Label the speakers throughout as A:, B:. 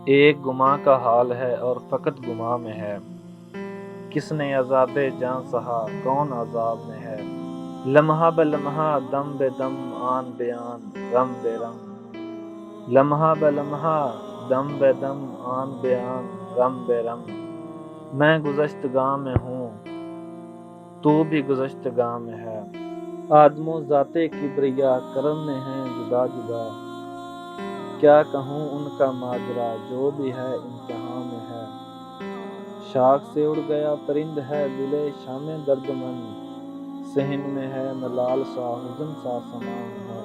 A: ایک گماں کا حال ہے اور فقط گماں میں ہے، کس نے عذاب جاں سہا کون عذاب میں ہے، لمحہ بہ لمحہ دم بے دم آن بے آن رم بے رم، لمحہ بہ لمحہ دم بے دم آن بے آن رم بے رم، میں گزشتگاں میں ہوں تو بھی گزشتگاں میں ہے، آدم و ذات کبریا کرم میں ہیں جدا جدا، کیا کہوں ان کا ماجرا جو بھی ہے امتحان میں ہے، شاخ سے اڑ گیا پرند ہے دل شام درد مند، صحن میں ہے ملال سا حزن سا سماں میں ہے،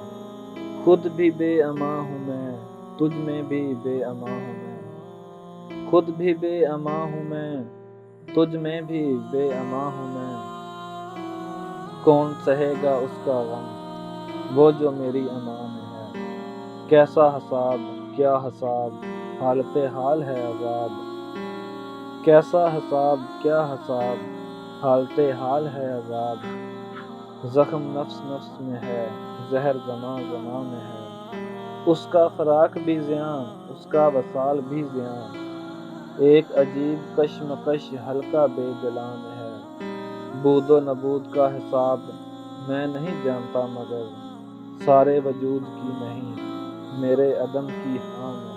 A: خود بھی بے امان ہوں میں تجھ میں بھی بے امان ہوں میں، خود بھی بے امان ہوں میں تجھ میں بھی بے امان ہوں میں، کون سہے گا اس کا غم وہ جو میری امان میں ہے، کیسا حساب کیا حساب حالت حال ہے عذاب، کیسا حساب کیا حساب حالت حال ہے عذاب، زخم نفس نفس میں ہے زہر زماں زماں میں ہے، اس کا فراق بھی زیاں اس کا وصال بھی زیاں، ایک عجیب کشمکش ہلکا بے دلاں میں ہے، بود و نبود کا حساب میں نہیں جانتا مگر سارے وجود کی نہیں میرے عدم کی ہاں میں